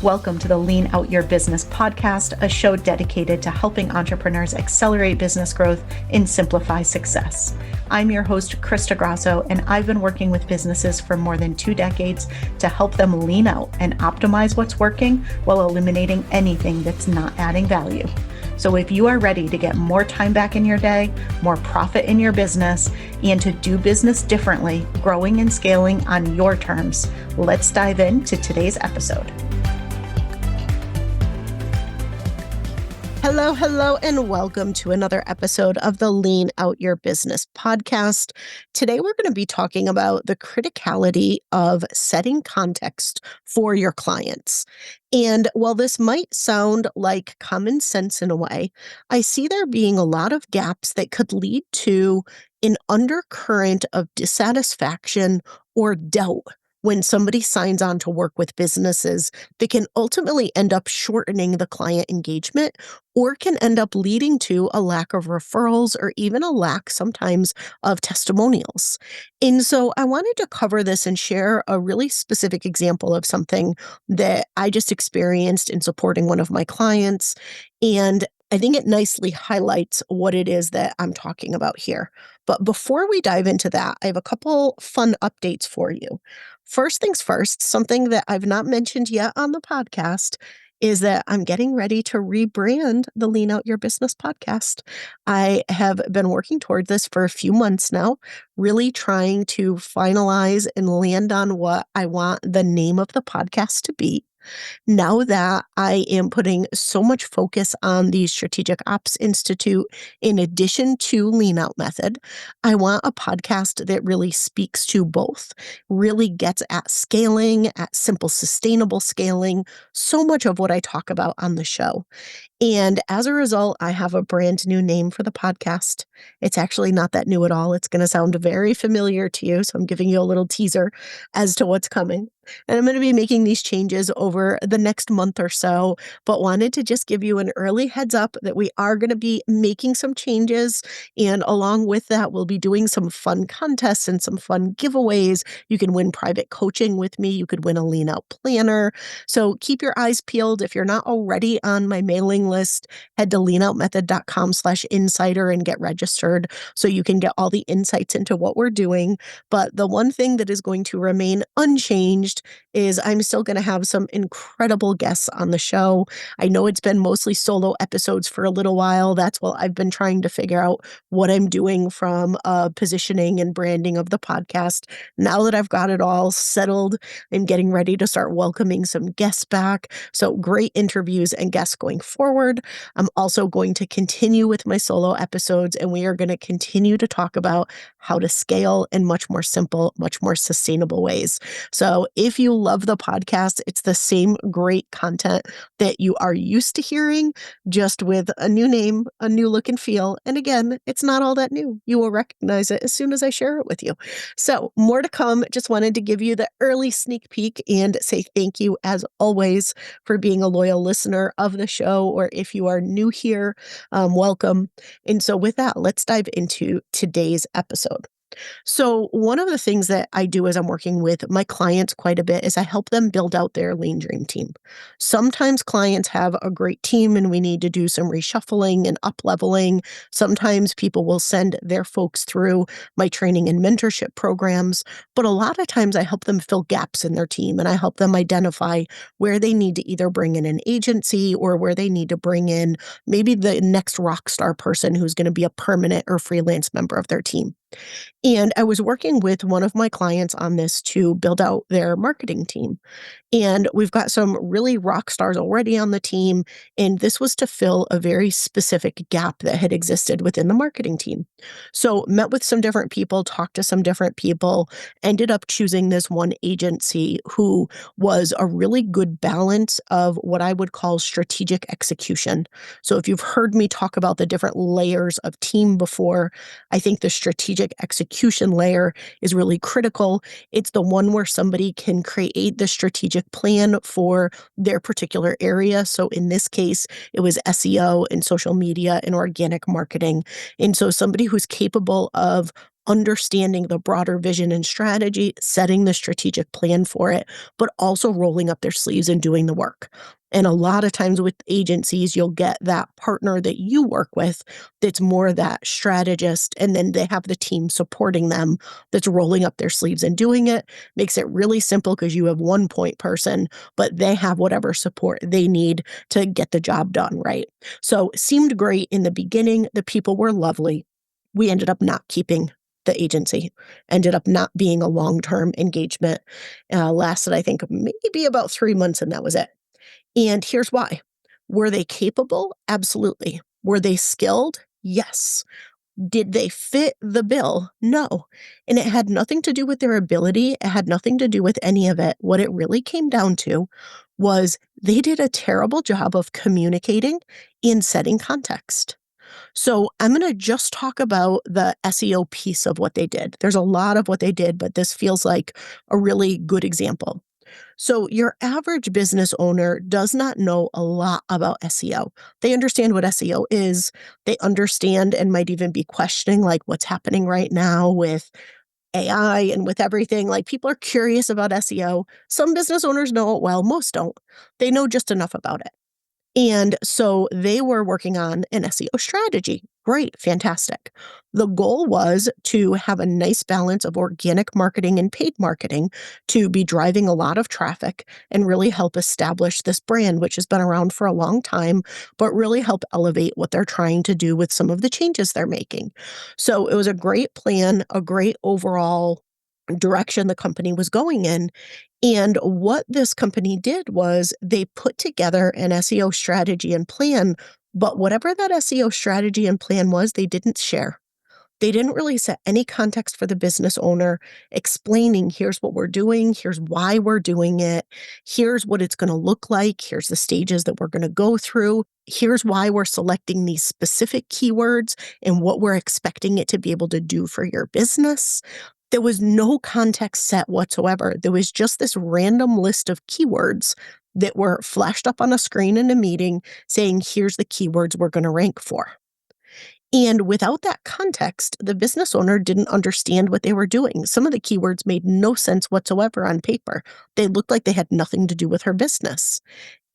Welcome to the Lean Out Your Business podcast, a show dedicated to helping entrepreneurs accelerate business growth and simplify success. I'm your host, Krista Grasso, and I've been working with businesses for more than 2 decades to help them lean out and optimize what's working while eliminating anything that's not adding value. So if you are ready to get more time back in your day, more profit in your business, and to do business differently, growing and scaling on your terms, let's dive into today's episode. Hello, and welcome to another episode of the Lean Out Your Business podcast. Today, we're going to be talking about the criticality of setting context for your clients. And while this might sound like common sense in a way, I see there being a lot of gaps that could lead to an undercurrent of dissatisfaction or doubt when somebody signs on to work with businesses that can ultimately end up shortening the client engagement or can end up leading to a lack of referrals or even a lack sometimes of testimonials. And so I wanted to cover this and share a really specific example of something that I just experienced in supporting one of my clients. And I think it nicely highlights what it is that I'm talking about here. But before we dive into that, I have a couple fun updates for you. First things first, something that I've not mentioned yet on the podcast is that I'm getting ready to rebrand the Lean Out Your Business podcast. I have been working toward this for a few months now, really trying to finalize and land on what I want the name of the podcast to be. Now that I am putting so much focus on the Strategic Ops Institute, in addition to Lean Out Method, I want a podcast that really speaks to both, really gets at scaling, at simple, sustainable scaling, so much of what I talk about on the show. And as a result, I have a brand new name for the podcast. It's actually not that new at all. It's going to sound very familiar to you. So I'm giving you a little teaser as to what's coming. And I'm going to be making these changes over the next month or so, but wanted to just give you an early heads up that we are going to be making some changes. And along with that, we'll be doing some fun contests and some fun giveaways. You can win private coaching with me. You could win a Lean Out planner. So keep your eyes peeled. If you're not already on my mailing list, head to leanoutmethod.com/insider and get registered so you can get all the insights into what we're doing. But the one thing that is going to remain unchanged is I'm still going to have some incredible guests on the show. I know it's been mostly solo episodes for a little while. That's what I've been trying to figure out what I'm doing from positioning and branding of the podcast. Now that I've got it all settled, I'm getting ready to start welcoming some guests back. So great interviews and guests going forward. I'm also going to continue with my solo episodes, and we are going to continue to talk about how to scale in much more simple, much more sustainable ways. So if you love the podcast, it's the same great content that you are used to hearing, just with a new name, a new look and feel. And again, it's not all that new. You will recognize it as soon as I share it with you. So more to come. Just wanted to give you the early sneak peek and say thank you, as always, for being a loyal listener of the show, or if you are new here, welcome. And so with that, let's dive into today's episode. So one of the things that I do as I'm working with my clients quite a bit is I help them build out their Lean Dream team. Sometimes clients have a great team and we need to do some reshuffling and up-leveling. Sometimes people will send their folks through my training and mentorship programs, but a lot of times I help them fill gaps in their team and I help them identify where they need to either bring in an agency or where they need to bring in maybe the next rock star person who's going to be a permanent or freelance member of their team. And I was working with one of my clients on this to build out their marketing team. And we've got some really rock stars already on the team. And this was to fill a very specific gap that had existed within the marketing team. So met with some different people, talked to some different people, ended up choosing this one agency who was a really good balance of what I would call strategic execution. So if you've heard me talk about the different layers of team before, I think the strategic execution layer is really critical. It's the one where somebody can create the strategic plan for their particular area. So in this case, it was SEO and social media and organic marketing. And so somebody who's capable of understanding the broader vision and strategy, setting the strategic plan for it, but also rolling up their sleeves and doing the work. And a lot of times with agencies, you'll get that partner that you work with that's more that strategist, and then they have the team supporting them that's rolling up their sleeves and doing it. Makes it really simple because you have one point person, but they have whatever support they need to get the job done, right? So seemed great in the beginning. The people were lovely. We ended up not keeping the agency, ended up not being a long-term engagement. Lasted, I think, maybe about 3 months, and that was it. And here's why. Were they capable? Absolutely. Were they skilled? Yes. Did they fit the bill? No. And it had nothing to do with their ability. It had nothing to do with any of it. What it really came down to was they did a terrible job of communicating and setting context. So I'm going to just talk about the SEO piece of what they did. There's a lot of what they did, but this feels like a really good example. So your average business owner does not know a lot about SEO. They understand what SEO is. They understand and might even be questioning like what's happening right now with AI and with everything. Like people are curious about SEO. Some business owners know it well, most don't. They know just enough about it. And so they were working on an SEO strategy. Great, fantastic. The goal was to have a nice balance of organic marketing and paid marketing to be driving a lot of traffic and really help establish this brand, which has been around for a long time, but really help elevate what they're trying to do with some of the changes they're making. So it was a great plan, a great overall direction the company was going in. And what this company did was they put together an SEO strategy and plan, but whatever that SEO strategy and plan was, they didn't share. They didn't really set any context for the business owner, explaining here's what we're doing, here's why we're doing it, here's what it's going to look like, here's the stages that we're going to go through, here's why we're selecting these specific keywords and what we're expecting it to be able to do for your business. There was no context set whatsoever. There was just this random list of keywords that were flashed up on a screen in a meeting saying, here's the keywords we're going to rank for. And without that context, the business owner didn't understand what they were doing. Some of the keywords made no sense whatsoever on paper. They looked like they had nothing to do with her business.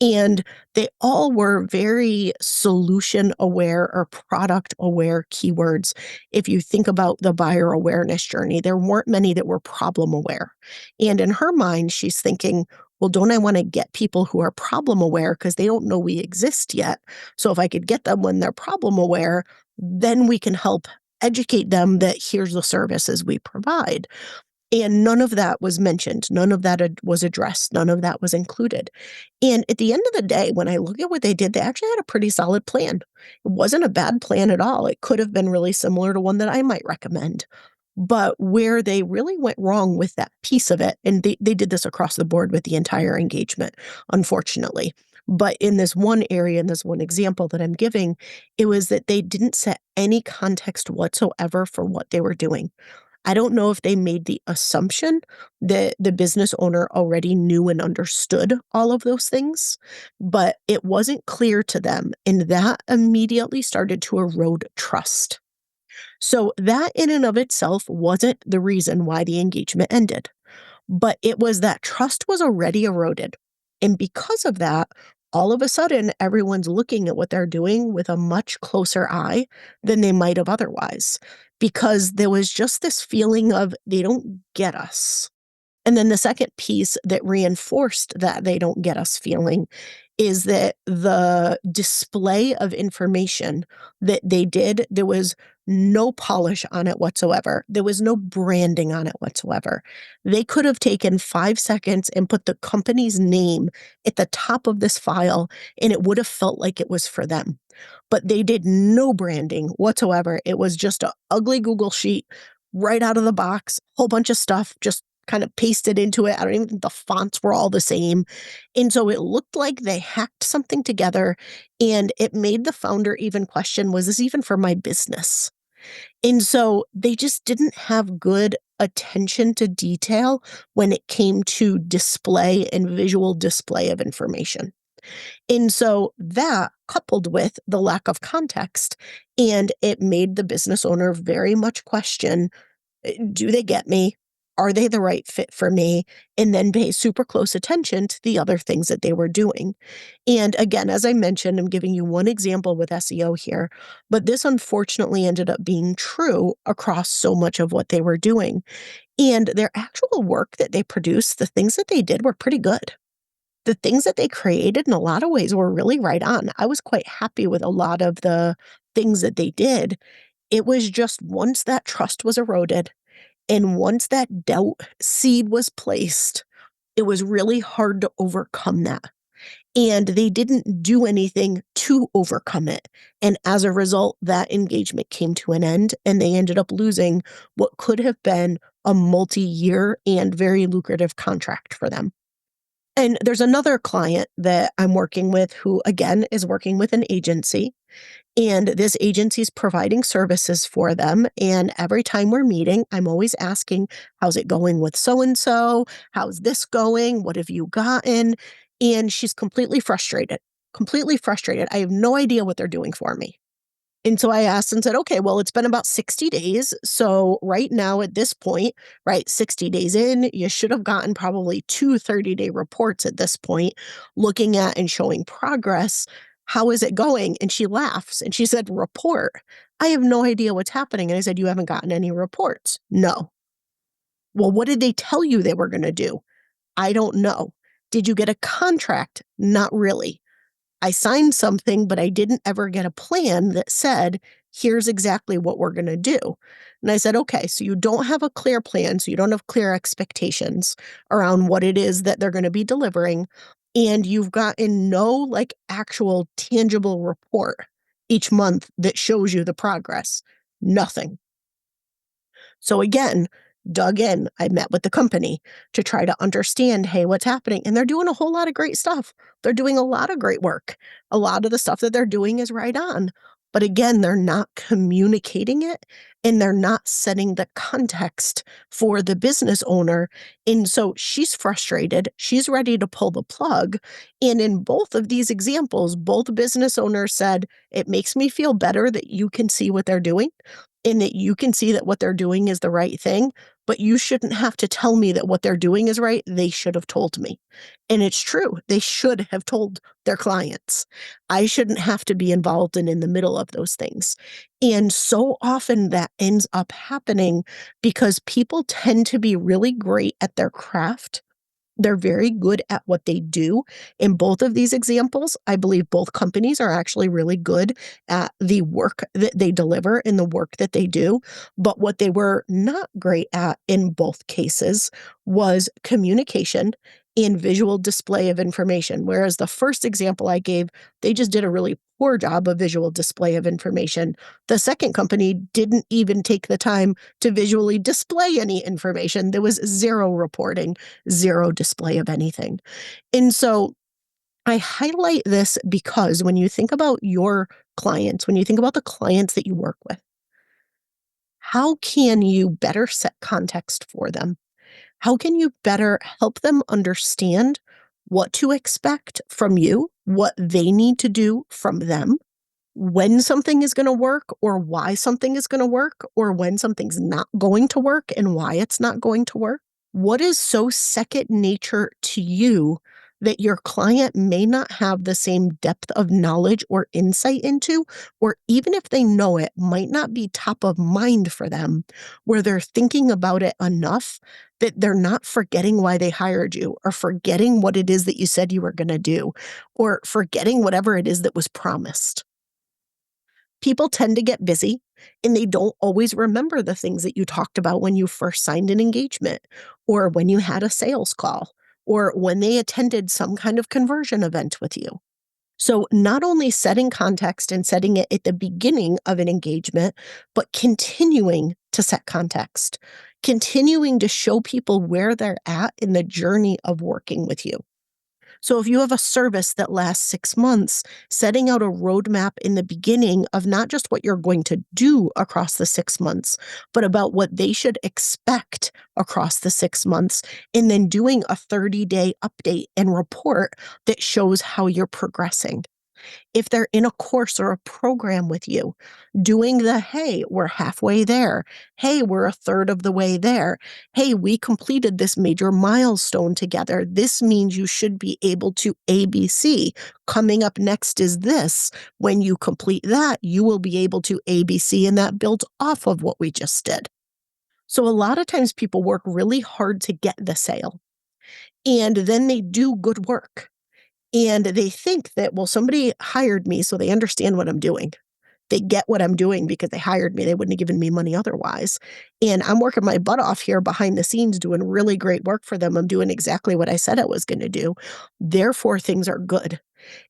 And they all were very solution aware or product aware keywords. If you think about the buyer awareness journey, there weren't many that were problem aware. And in her mind, she's thinking, well, don't I want to get people who are problem aware because they don't know we exist yet? So if I could get them when they're problem aware, then we can help educate them that here's the services we provide. And none of that was mentioned. None of that was addressed. None of that was included. And at the end of the day, when I look at what they did, they actually had a pretty solid plan. It wasn't a bad plan at all. It could have been really similar to one that I might recommend. But where they really went wrong with that piece of it, and they did this across the board with the entire engagement, unfortunately. But in this one area, in this one example that I'm giving, it was that they didn't set any context whatsoever for what they were doing. I don't know if they made the assumption that the business owner already knew and understood all of those things, but it wasn't clear to them. And that immediately started to erode trust. So that in and of itself wasn't the reason why the engagement ended, but it was that trust was already eroded. And because of that, all of a sudden, everyone's looking at what they're doing with a much closer eye than they might have otherwise, because there was just this feeling of they don't get us. And then the second piece that reinforced that they don't get us feeling is that the display of information that they did, there was no polish on it whatsoever. There was no branding on it whatsoever. They could have taken 5 seconds and put the company's name at the top of this file, and it would have felt like it was for them. But they did no branding whatsoever. It was just an ugly Google sheet right out of the box, whole bunch of stuff, just kind of pasted into it. I don't even think the fonts were all the same. And so it looked like they hacked something together, and it made the founder even question, was this even for my business? And so they just didn't have good attention to detail when it came to display and visual display of information. And so that coupled with the lack of context, and it made the business owner very much question, Do they get me? Are they the right fit for me? And then pay super close attention to the other things that they were doing. And again, as I mentioned, I'm giving you one example with SEO here, but this unfortunately ended up being true across so much of what they were doing. And their actual work that they produced, the things that they did were pretty good. The things that they created in a lot of ways were really right on. I was quite happy with a lot of the things that they did. It was just once that trust was eroded and once that doubt seed was placed, it was really hard to overcome that. And they didn't do anything to overcome it. And as a result, that engagement came to an end and they ended up losing what could have been a multi-year and very lucrative contract for them. And there's another client that I'm working with who, again, is working with an agency. And this agency is providing services for them. And every time we're meeting, I'm always asking, how's it going with so and so? How's this going? What have you gotten? And she's completely frustrated, completely frustrated. I have no idea what they're doing for me. And so I asked and said, okay, well, it's been about 60 days. So right now at this point, right, 60 days in, you should have gotten probably 2 30-day reports at this point, looking at and showing progress. How is it going? And she laughs and she said, report. I have no idea what's happening. And I said, you haven't gotten any reports? No. Well, what did they tell you they were going to do? I don't know. Did you get a contract? Not really. I signed something, but I didn't ever get a plan that said, here's exactly what we're going to do. And I said, okay, so you don't have a clear plan. So you don't have clear expectations around what it is that they're going to be delivering. And you've gotten no like actual tangible report each month that shows you the progress. Nothing. So again, dug in. I met with the company to try to understand, hey, what's happening? And they're doing a whole lot of great stuff. They're doing a lot of great work. A lot of the stuff that they're doing is right on. But again, they're not communicating it and they're not setting the context for the business owner. And so she's frustrated. She's ready to pull the plug. And in both of these examples, both business owners said, it makes me feel better that you can see what they're doing and that you can see that what they're doing is the right thing, but you shouldn't have to tell me that what they're doing is right. They should have told me. And it's true. They should have told their clients. I shouldn't have to be involved in the middle of those things. And so often that ends up happening because people tend to be really great at their craft. They're very good at what they do. In both of these examples, I believe both companies are actually really good at the work that they deliver and the work that they do. But what they were not great at in both cases was communication and visual display of information. Whereas the first example I gave, they just did a really poor job of visual display of information. The second company didn't even take the time to visually display any information. There was zero reporting, zero display of anything. And so I highlight this because when you think about your clients, when you think about the clients that you work with, how can you better set context for them? How can you better help them understand what to expect from you, what they need to do from them, when something is going to work or why something is going to work, or when something's not going to work and why it's not going to work? What is so second nature to you that your client may not have the same depth of knowledge or insight into, or even if they know it, might not be top of mind for them, where they're thinking about it enough that they're not forgetting why they hired you, or forgetting what it is that you said you were going to do, or forgetting whatever it is that was promised? People tend to get busy and they don't always remember the things that you talked about when you first signed an engagement, or when you had a sales call, or when they attended some kind of conversion event with you. So not only setting context and setting it at the beginning of an engagement, but continuing to set context, continuing to show people where they're at in the journey of working with you. So if you have a service that lasts 6 months, setting out a roadmap in the beginning of not just what you're going to do across the 6 months, but about what they should expect across the 6 months, and then doing a 30-day update and report that shows how you're progressing. If they're in a course or a program with you, doing the, hey, we're halfway there. Hey, we're a third of the way there. Hey, we completed this major milestone together. This means you should be able to ABC. Coming up next is this. When you complete that, you will be able to ABC, and that builds off of what we just did. So a lot of times people work really hard to get the sale, and then they do good work. And they think that, well, somebody hired me, so they understand what I'm doing. They get what I'm doing because they hired me. They wouldn't have given me money otherwise. And I'm working my butt off here behind the scenes doing really great work for them. I'm doing exactly what I said I was going to do. Therefore, things are good.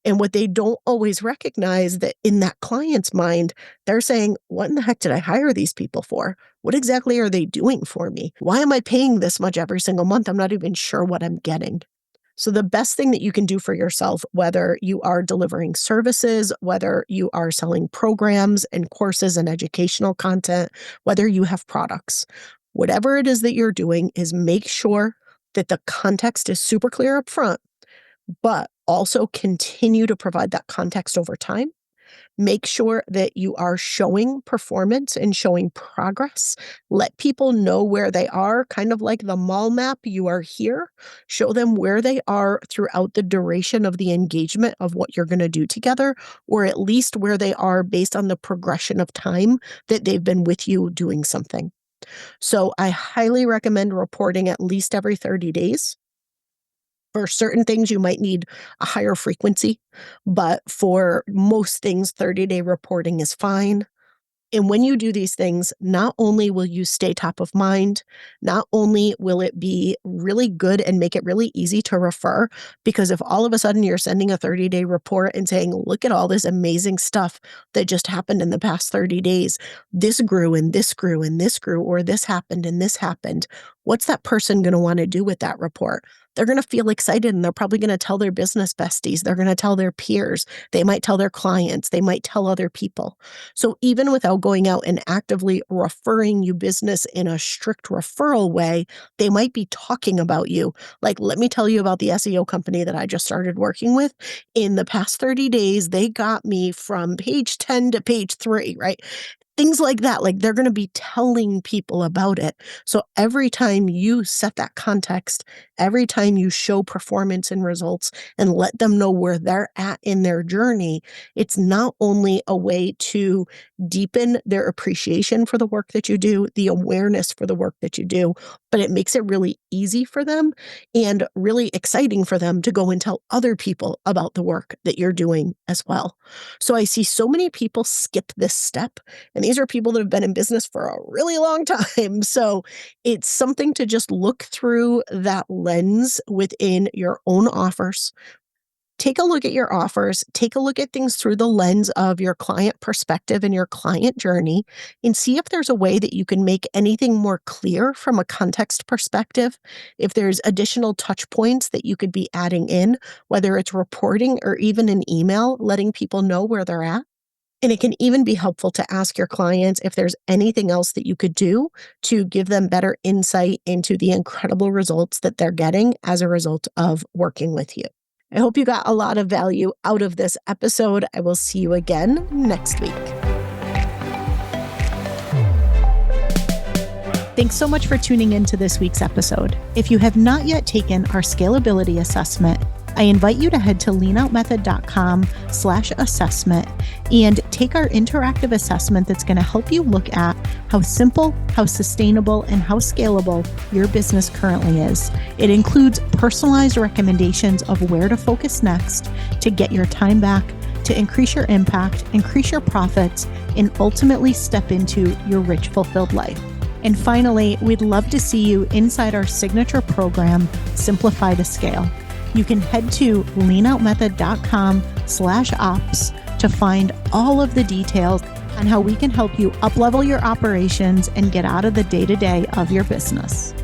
And what they don't always recognize, that in that client's mind, they're saying, what in the heck did I hire these people for? What exactly are they doing for me? Why am I paying this much every single month? I'm not even sure what I'm getting. So the best thing that you can do for yourself, whether you are delivering services, whether you are selling programs and courses and educational content, whether you have products, whatever it is that you're doing, is make sure that the context is super clear up front, but also continue to provide that context over time. Make sure that you are showing performance and showing progress. Let people know where they are, kind of like the mall map. You are here. Show them where they are throughout the duration of the engagement of what you're going to do together, or at least where they are based on the progression of time that they've been with you doing something. So I highly recommend reporting at least every 30 days. For certain things, you might need a higher frequency, but for most things, 30-day reporting is fine. And when you do these things, not only will you stay top of mind, not only will it be really good and make it really easy to refer, because if all of a sudden you're sending a 30-day report and saying, look at all this amazing stuff that just happened in the past 30 days, this grew and this grew and this grew, or this happened and this happened, what's that person going to want to do with that report? They're going to feel excited, and they're probably going to tell their business besties. They're going to tell their peers. They might tell their clients. They might tell other people. So even without going out and actively referring you business in a strict referral way, they might be talking about you. Like, let me tell you about the SEO company that I just started working with. In the past 30 days, they got me from page 10 to page 3, right? Things like that. Like, they're going to be telling people about it. So every time you set that context, every time you show performance and results and let them know where they're at in their journey, it's not only a way to deepen their appreciation for the work that you do, the awareness for the work that you do, but it makes it really easy for them and really exciting for them to go and tell other people about the work that you're doing as well. So I see so many people skip this step, and these are people that have been in business for a really long time. So it's something to just look through that lens within your own offers. Take a look at your offers, take a look at things through the lens of your client perspective and your client journey, and see if there's a way that you can make anything more clear from a context perspective. If there's additional touch points that you could be adding in, whether it's reporting or even an email, letting people know where they're at. And it can even be helpful to ask your clients if there's anything else that you could do to give them better insight into the incredible results that they're getting as a result of working with you. I hope you got a lot of value out of this episode. I will see you again next week. Thanks so much for tuning in to this week's episode. If you have not yet taken our scalability assessment, I invite you to head to leanoutmethod.com/assessment and take our interactive assessment that's going to help you look at how simple, how sustainable, and how scalable your business currently is. It includes personalized recommendations of where to focus next to get your time back, to increase your impact, increase your profits, and ultimately step into your rich, fulfilled life. And finally, we'd love to see you inside our signature program, Simplify to Scale. You can head to leanoutmethod.com/ops to find all of the details on how we can help you uplevel your operations and get out of the day-to-day of your business.